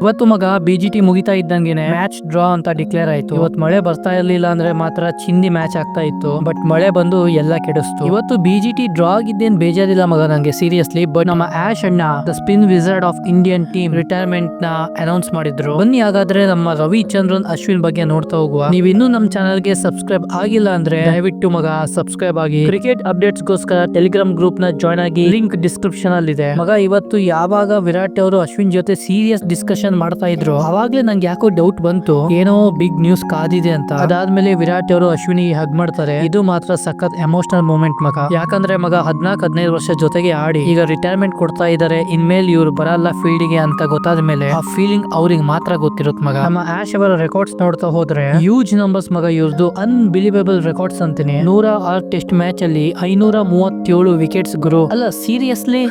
ಇವತ್ತು ಮಗ BGT ಮುಗಿತಾ ಇದ್ದಂಗೆನೆ ಮ್ಯಾಚ್ ಡ್ರಾ ಅಂತ ಡಿಕ್ಲೇರ್ ಆಯ್ತು. ಇವತ್ತು ಮಳೆ ಬರ್ತಾ ಇರ್ಲಿಲ್ಲ ಅಂದ್ರೆ ಮಾತ್ರ ಚಿಂದಿ ಮ್ಯಾಚ್ ಆಗ್ತಾ ಇತ್ತು. ಬಟ್ ಮಳೆ ಬಂದು ಎಲ್ಲ ಕೆಡಿಸ್ತು. ಇವತ್ತು BGT ಡ್ರಾ ಆಗಿದ್ದೇನ್ ಬೇಜಾರಿಲ್ಲ ಮಗ ನಂಗೆ ಸೀರಿಯಸ್ಲಿ. ಬಟ್ ನಮ್ಮ ಆಶ್ ಅಣ್ಣ the spin wizard of Indian team retirement ನ ಅನೌನ್ಸ್ ಮಾಡಿದ್ರು. ಬನ್ನಿ ಹಾಗಾದ್ರೆ ನಮ್ಮ ರವಿಚಂದ್ರನ್ ಅಶ್ವಿನ್ ಬಗ್ಗೆ ನೋಡ್ತಾ ಹೋಗುವ. ನೀವು ಇನ್ನೂ ನಮ್ಮ ಚಾನಲ್ ಗೆ ಸಬ್ಸ್ಕ್ರೈಬ್ ಆಗಿಲ್ಲ ಅಂದ್ರೆ ದಯವಿಟ್ಟು ಮಗ ಸಬ್ಸ್ಕ್ರೈಬ್ ಆಗಿ. ಕ್ರಿಕೆಟ್ ಅಪ್ಡೇಟ್ಸ್ ಗೋಸ್ಕರ ಟೆಲಿಗ್ರಾಮ್ ಗ್ರೂಪ್ ನ ಜಾಯ್ನ್ ಆಗಿ, ಲಿಂಕ್ ಡಿಸ್ಕ್ರಿಪ್ಷನ್ ಅಲ್ಲಿ ಇದೆ. ಮಗ ಇವತ್ತು ಯಾವಾಗ ವಿರಾಟ್ ಅವರು ಅಶ್ವಿನ್ ಜೊತೆ ಸೀರಿಯಸ್ ಡಿಸ್ಕಷನ್ ಮಾಡ್ತಾ ಇದ್ರು ಅವಾಗ್ಲೇ ನಂಗೆ ಯಾಕೋ ಡೌಟ್ ಬಂತು, ಏನೋ ಬಿಗ್ ನ್ಯೂಸ್ ಕಾದಿದೆ ಅಂತ. ಅದಾದ್ಮೇಲೆ ವಿರಾಟ್ ಅವರು ಅಶ್ವಿನಿಗೆ ಹಗ್ ಮಾಡ್ತಾರೆ. ಇದು ಮಾತ್ರ ಸಖತ್ ಎಮೋಷನಲ್ ಮೂಮೆಂಟ್ ಮಗ. ಯಾಕಂದ್ರೆ ಮಗ 14-15 ವರ್ಷ ಜೊತೆಗೆ ಆಡಿ ಈಗ ರಿಟೈರ್ಮೆಂಟ್ ಕೊಡ್ತಾ ಇದಾರೆ. ಇನ್ಮೇಲೆ ಇವ್ರು ಬರಲ್ಲ ಫೀಲ್ಡ್ ಗೆ ಅಂತ ಗೊತ್ತಾದ ಮೇಲೆ ಆ ಫೀಲಿಂಗ್ ಅವ್ರಿಗೆ ಮಾತ್ರ ಗೊತ್ತಿರುತ್ತೆ ಮಗ. ನಮ್ಮ ಆಶ್ ಅವರ ರೆಕಾರ್ಡ್ಸ್ ನೋಡ್ತಾ ಹೋದ್ರೆ ಹ್ಯೂಜ್ ನಂಬರ್ಸ್ ಮಗ ಇವ್ರದ್ದು. ಅನ್ಬಿಲಿವೇಬಲ್ ರೆಕಾರ್ಡ್ಸ್ ಅಂತೀನಿ. 106 ಟೆಸ್ಟ್ ಮ್ಯಾಚ್ ಅಲ್ಲಿ 537 ವಿಕೆಟ್ಸ್ ಗುರು. ಅಲ್ಲ ಸೀರಿಯಸ್ಲಿ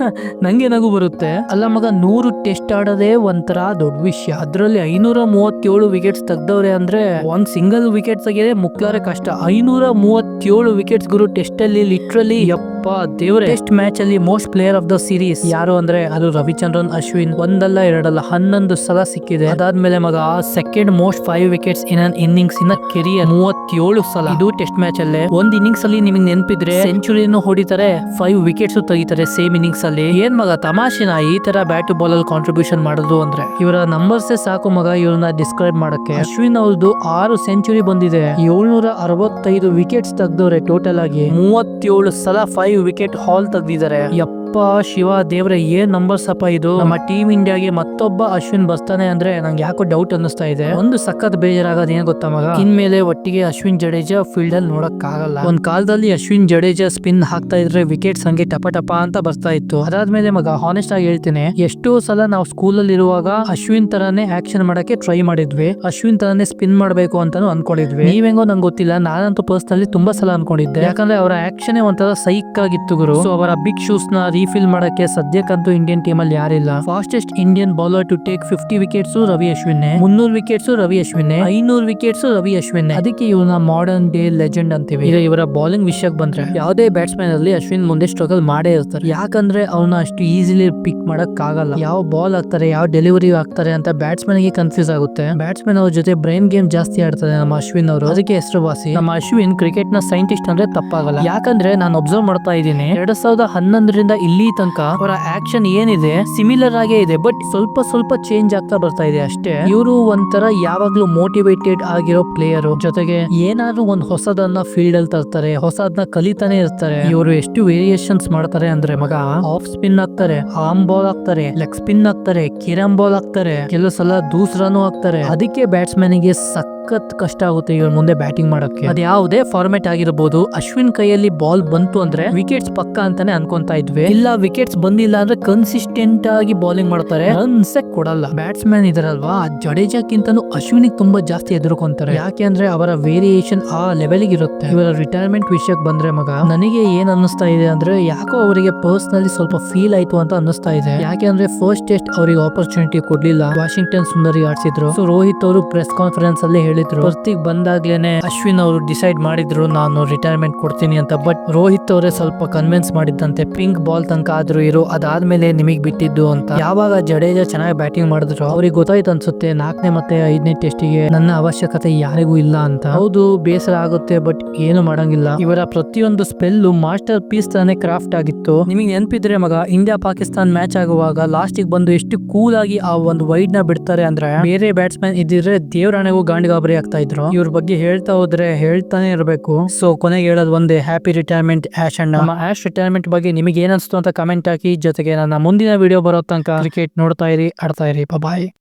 ನಂಗೆ ನಗು ಬರುತ್ತೆ. ಅಲ್ಲ ಮಗ 100 ಟೆಸ್ಟ್ ಆಡೋದೇ ಒಂಥರ ದೊಡ್ಡ ವಿಷಯ. ಅದ್ರಲ್ಲಿ 537 ವಿಕೆಟ್ಸ್ ತೆಗ್ದವ್ರೆ ಅಂದ್ರೆ ಒಂದ್ ಸಿಂಗಲ್ ವಿಕೆಟ್ ತೆಗೆಯದೆ ಮುಕ್ಲಾರೆ ಕಷ್ಟ. 537 ವಿಕೆಟ್ಸ್ ಗುರು ಟೆಸ್ಟ್ ಅಲ್ಲಿ. ಲಿಟ್ರಲಿ ಯಪ್ಪ ದೇವ್ರೆ. ಟೆಸ್ಟ್ ಮ್ಯಾಚ್ ಅಲ್ಲಿ most player of the series ಯಾರು ಅಂದ್ರೆ ಅದು ರವಿಚಂದ್ರನ್ ಅಶ್ವಿನ್. ಒಂದಲ್ಲ ಎರಡಲ್ಲ 11 ಸಲ ಸಿಕ್ಕಿದೆ. ಅದಾದ್ಮೇಲೆ ಮಗ ಸೆಕೆಂಡ್ ಮೋಸ್ಟ್ 5 ವಿಕೆಟ್ಸ್ ಇನ್ ಅನ್ ಇನ್ನಿಂಗ್ಸ್ ಇನ್ ಕೆರಿಯರ್ 37 ಸಲ. ಇದು ಟೆಸ್ಟ್ ಮ್ಯಾಚ್ ಅಲ್ಲೇ. ಒಂದ್ ಇನ್ನಿಂಗ್ಸ್ ಅಲ್ಲಿ ನಿಮಗೆ ನೆನಪಿದ್ರೆ ಸೆಂಚುರಿನೂ ಹೊಡಿತಾರೆ, 5 ವಿಕೆಟ್ಸ್ ತೆಗಿತಾರೆ ಸೇಮ್ ಇನ್ನಿಂಗ್ಸ್ ಅಲ್ಲಿ. ಏನ್ ಮಗ ತಮಾಷೆನ ಈ ತರ ಬ್ಯಾಟ್ ಬಾಲ್ ಅಲ್ಲಿ ಕಾಂಟ್ರಿಬ್ಯೂಷನ್ ಮಾಡೋದು ಅಂದ್ರೆ? ಇವರ ನಂಬರ್ಸ್ ಸಾಕು ಮಗ ಇವ್ರನ್ನ ಡಿಸ್ಕ್ರೈಬ್ ಮಾಡಕ್ಕೆ. ಅಶ್ವಿನ್ ಅವ್ರದ್ದು 6 ಸೆಂಚುರಿ ಬಂದಿದೆ, 765 ವಿಕೆಟ್ಸ್ ತೆಗ್ದವ್ರೆ ಟೋಟಲ್ ಆಗಿ. 37 ಸಲ 5 ವಿಕೆಟ್ ಹಾಲ್ ತೆಗ್ದಿದ್ದಾರೆ. ಶಿವ ದೇವ್ರೆ ಏನ್ ನಂಬರ್ಸ್ ಅಪ್ಪ ಇದು. ನಮ್ಮ ಟೀಮ್ ಇಂಡಿಯಾಗೆ ಮತ್ತೊಬ್ಬ ಅಶ್ವಿನ್ ಬರ್ತಾನೆ ಅಂದ್ರೆ ನಂಗೆ ಯಾಕೋ ಡೌಟ್ ಅನ್ನಿಸ್ತಾ ಇದೆ. ಒಂದು ಸಖತ್ ಬೇಜಾರಾಗೋದು ಏನ್ ಗೊತ್ತಾ ಮಗ, ಇನ್ಮೇಲೆ ಒಟ್ಟಿಗೆ ಅಶ್ವಿನ್ ಜಡೇಜಾ ಫೀಲ್ಡ್ ಅಲ್ಲಿ ನೋಡಕ್ ಆಗಲ್ಲ. ಒಂದ್ ಕಾಲದಲ್ಲಿ ಅಶ್ವಿನ್ ಜಡೇಜಾ ಸ್ಪಿನ್ ಹಾಕ್ತಾ ಇದ್ರೆ ವಿಕೆಟ್ಸ್ ಹಂಗೆ ಟಪ ಟಪ ಅಂತ ಬರ್ತಾ ಇತ್ತು. ಅದಾದ್ಮೇಲೆ ಮಗ ಹಾನೆಸ್ಟ್ ಆಗಿ ಹೇಳ್ತೀನಿ, ಎಷ್ಟೋ ಸಲ ನಾವು ಸ್ಕೂಲ್ ಅಲ್ಲಿ ಇರುವಾಗ ಅಶ್ವಿನ್ ತರಾನೇ ಆಕ್ಷನ್ ಮಾಡಕ್ಕೆ ಟ್ರೈ ಮಾಡಿದ್ವಿ, ಅಶ್ವಿನ್ ತರಾನೇ ಸ್ಪಿನ್ ಮಾಡ್ಬೇಕು ಅಂತಾನು ಅನ್ಕೊಂಡಿದ್ವಿ. ನೀವೆಂಗೋ ನಂಗೆ ಗೊತ್ತಿಲ್ಲ, ನಾನಂತೂ ಪರ್ಸನಲಿ ತುಂಬಾ ಸಲ ಅನ್ಕೊಂಡಿದ್ದೆ. ಯಾಕಂದ್ರೆ ಅವರ ಆಕ್ಷನ್ ಒಂಥರ ಸೈಕ್ ಆಗಿತ್ತು ಗುರು. ಸೊ ಅವರ ಬಿಗ್ ಶೂಸ್ ನ ರೀಫಿಲ್ ಮಾಡಕ್ಕೆ ಸದ್ಯಕ್ಕಂತೂ ಇಂಡಿಯನ್ ಟೀಮ್ ಅಲ್ಲಿ ಯಾರಿಲ್ಲ. Fastest Indian bowler to take 50 wickets Ravi Ashwin, 300 wickets Ravi Ashwin, 500 wickets Ravi Ashwin. ಅದಕ್ಕೆ ಇವನ ಮಾಡರ್ನ್ ಡೇ ಲೆಜೆಂಡ್ ಅಂತೀವಿ. ಈಗ ಇವರ ಬೌಲಿಂಗ್ ವಿಷಯಕ್ಕೆ ಬಂದ್ರೆ ಯಾವುದೇ ಬ್ಯಾಟ್ಸ್ಮನ್ ಅಲ್ಲಿ ಅಶ್ವಿನ್ ಮುಂದೆ ಸ್ಟ್ರಗಲ್ ಮಾಡೇ ಇರ್ತಾರೆ. ಯಾಕಂದ್ರೆ ಅವನ ಅಷ್ಟು ಈಸಿಲಿ ಪಿಕ್ ಮಾಡಕ್ ಆಗಲ್ಲ. ಯಾವ ಬಾಲ್ ಹಾಕ್ತಾರೆ, ಯಾವ ಡೆಲಿವರಿ ಆಗ್ತಾರೆ ಅಂತ ಬ್ಯಾಟ್ಸ್ಮನ್ ಗೆ ಕನ್ಫ್ಯೂಸ್ ಆಗುತ್ತೆ. ಬ್ಯಾಟ್ಸ್ಮನ್ ಅವ್ರ ಜೊತೆ ಬ್ರೈನ್ ಗೇಮ್ ಜಾಸ್ತಿ ಆಡ್ತಾರೆ ನಮ್ಮ ಅಶ್ವಿನ್ ಅವರು, ಅದಕ್ಕೆ ಹೆಸರುವಾಸಿ. ನಮ್ಮ ಅಶ್ವಿನ್ ಕ್ರಿಕೆಟ್ ನ ಸೈಂಟಿಸ್ಟ್ ಅಂದ್ರೆ ತಪ್ಪಾಗಲ್ಲ. ಯಾಕಂದ್ರೆ ನಾನು ಅಬ್ಸರ್ವ್ ಮಾಡ್ತಾ ಇದ್ದೀನಿ 2011ರಿಂದ ಇಲ್ಲಿ ತನಕ ಅವರ ಆಕ್ಷನ್ ಏನಿದೆ ಸಿಮಿಲರ್ ಆಗೇ ಇದೆ, ಬಟ್ ಸ್ವಲ್ಪ ಚೇಂಜ್ ಆಗ್ತಾ ಬರ್ತಾ ಇದೆ ಅಷ್ಟೇ. ಇವರು ಒಂಥರ ಯಾವಾಗ್ಲೂ ಮೋಟಿವೇಟೆಡ್ ಆಗಿರೋ ಪ್ಲೇಯರ್, ಜೊತೆಗೆ ಏನಾದ್ರು ಒಂದ್ ಹೊಸದನ್ನ ಫೀಲ್ಡ್ ಅಲ್ಲಿ ತರ್ತಾರೆ, ಹೊಸದನ್ನ ಕಲಿತಾನೆ ಇರ್ತಾರೆ. ಇವರು ಎಷ್ಟು ವೇರಿಯೇಷನ್ಸ್ ಮಾಡ್ತಾರೆ ಅಂದ್ರೆ ಮಗ, ಆಫ್ ಸ್ಪಿನ್ ಹಾಕ್ತಾರೆ, ಆರ್ಮ್ ಬಾಲ್ ಹಾಕ್ತಾರೆ, ಲೆಗ್ ಸ್ಪಿನ್ ಹಾಕ್ತಾರೆ, ಕಿರಂ ಬಾಲ್ ಹಾಕ್ತಾರೆ, ಕೆಲವು ಸಲ ದೂಸರಾನು ಹಾಕ್ತಾರೆ. ಅದಕ್ಕೆ ಬ್ಯಾಟ್ಸ್ಮನ್ ಗೆ ಸಖತ್ ಕಷ್ಟ ಆಗುತ್ತೆ ಇವ್ರ ಮುಂದೆ ಬ್ಯಾಟಿಂಗ್ ಮಾಡಕ್ಕೆ. ಅದ್ ಯಾವುದೇ ಫಾರ್ಮೆಟ್ ಆಗಿರಬಹುದು, ಅಶ್ವಿನ್ ಕೈಯಲ್ಲಿ ಬಾಲ್ ಬಂತು ಅಂದ್ರೆ ವಿಕೆಟ್ಸ್ ಪಕ್ಕ ಅಂತಾನೆ ಅನ್ಕೊಂತಾ ಇದ್ವಿ. ಇಲ್ಲ ವಿಕೆಟ್ಸ್ ಬಂದಿಲ್ಲ ಅಂದ್ರೆ ಕನ್ಸಿಸ್ಟೆಂಟ್ ಆಗಿ ಬೌಲಿಂಗ್ ಮಾಡ್ತಾರೆ, ರನ್ಸ್ ಕೊಡಲ್ಲ. ಬ್ಯಾಟ್ಸ್ಮನ್ ಇದಾರಲ್ವಾ, ಜಡೇಜಾಕ್ಕಿಂತನೂ ಅಶ್ವಿನಿಗೆ ತುಂಬಾ ಜಾಸ್ತಿ ಎದುರ್ಕೊಂತಾರೆ. ಯಾಕೆ ಅಂದ್ರೆ ಅವರ ವೇರಿಯೇಷನ್ ಆ ಲೆವೆಲ್ ಇರುತ್ತೆ. ಇವರ ರಿಟೈರ್ಮೆಂಟ್ ವಿಷಯಕ್ಕೆ ಬಂದ್ರೆ ಮಗ, ನನಗೆ ಏನ್ ಅನ್ನಿಸ್ತಾ ಇದೆ ಅಂದ್ರೆ ಯಾಕೋ ಅವರಿಗೆ ಪರ್ಸನಲಿ ಸ್ವಲ್ಪ ಫೀಲ್ ಆಯ್ತು ಅಂತ ಅನ್ನಿಸ್ತಾ ಇದೆ. ಯಾಕೆ ಅಂದ್ರೆ ಫಸ್ಟ್ ಟೆಸ್ಟ್ ಅವರಿಗೆ ಆಪರ್ಚುನಿಟಿ ಕೊಡ್ಲಿಲ್ಲ, ವಾಷಿಂಗ್ಟನ್ ಸುಂದರಿ ಆಡ್ಸಿದ್ರು. ಸೊ ರೋಹಿತ್ ಅವರು ಪ್ರೆಸ್ ಕಾನ್ಫರೆನ್ಸ್ ಅಲ್ಲಿ ಹೇಳಿದ್ರು, ಫಸ್ಟಿಗೆ ಬಂದಾಗ್ಲೇನೆ ಅಶ್ವಿನ್ ಅವರು ಡಿಸೈಡ್ ಮಾಡಿದ್ರು ನಾನು ರಿಟೈರ್ಮೆಂಟ್ ಕೊಡ್ತೀನಿ ಅಂತ. ಬಟ್ ರೋಹಿತ್ ಅವರೇ ಸ್ವಲ್ಪ ಕನ್ವಿನ್ಸ್ ಮಾಡಿದ್ದಂತೆ, ಪಿಂಕ್ ಬಾಲ್ ತನಕ ಆದ್ರೂ ಇರು, ಅದಾದ್ಮೇಲೆ ನಿಮಗ್ ಬಿಟ್ಟಿದ್ದು ಅಂತ. ಯಾವಾಗ ಜಡೇಜಾ ಚೆನ್ನಾಗಿ ಬ್ಯಾಟಿಂಗ್ ಮಾಡಿದ್ರು ಅವ್ರಿಗೆ ಗೊತ್ತಾಯ್ತು ಅನ್ಸುತ್ತೆ 4ನೇ ಮತ್ತೆ 5ನೇ ಟೆಸ್ಟಿಗೆ ನನ್ನ ಅವಶ್ಯಕತೆ ಯಾರಿಗೂ ಇಲ್ಲ ಅಂತ. ಹೌದು ಬೇಸರ ಆಗುತ್ತೆ, ಬಟ್ ಏನು ಮಾಡಂಗಿಲ್ಲ. ಇವರ ಪ್ರತಿಯೊಂದು ಸ್ಪೆಲ್ ಮಾಸ್ಟರ್ ಪೀಸ್ ತಾನೇ ಕ್ರಾಫ್ಟ್ ಆಗಿತ್ತು. ನಿಮಗೆ ನೆನಪಿದ್ರೆ ಮಗ, ಇಂಡಿಯಾ ಪಾಕಿಸ್ತಾನ್ ಮ್ಯಾಚ್ ಆಗುವಾಗ ಲಾಸ್ಟಿಗೆ ಬಂದು ಎಷ್ಟು ಕೂಲ್ ಆಗಿ ಆ ಒಂದು ವೈಡ್ ನ ಬಿಡ್ತಾರೆ ಅಂದ್ರೆ, ಬೇರೆ ಬ್ಯಾಟ್ಸ್ಮನ್ ಇದ್ದಿದ್ರೆ ದೇವರಾಣೆಗೂ ಗಾಂಡಿಗಾಬರಿ ಆಗ್ತಾ ಇದ್ರು. ಇವ್ರ ಬಗ್ಗೆ ಹೇಳ್ತಾ ಹೋದ್ರೆ ಹೇಳ್ತಾನೆ ಇರಬೇಕು. ಸೊ ಕೊನೆಗೆ ಹೇಳೋದು ಒಂದೇ, ಹ್ಯಾಪಿ ರಿಟೈರ್ಮೆಂಟ್ ಆಶ್ ಅಣ್ಣ. ನಮ್ಮ ಆಶ್ ರಿಟೈರ್ಮೆಂಟ್ ಬಗ್ಗೆ ನಿಮಗೆ ಏನ್ ಅನ್ಸ್ತು ಅಂತ ಕಮೆಂಟ್ ಹಾಕಿ. ಜೊತೆಗೆ ನನ್ನ ಮುಂದಿನ ವಿಡಿಯೋ ಬರೋ ತನಕ ಕ್ರಿಕೆಟ್ ನೋಡ್ತಾ ಇರಿ, ಆಡ್ತಾ ಇರಿ. ಬಾಯ್.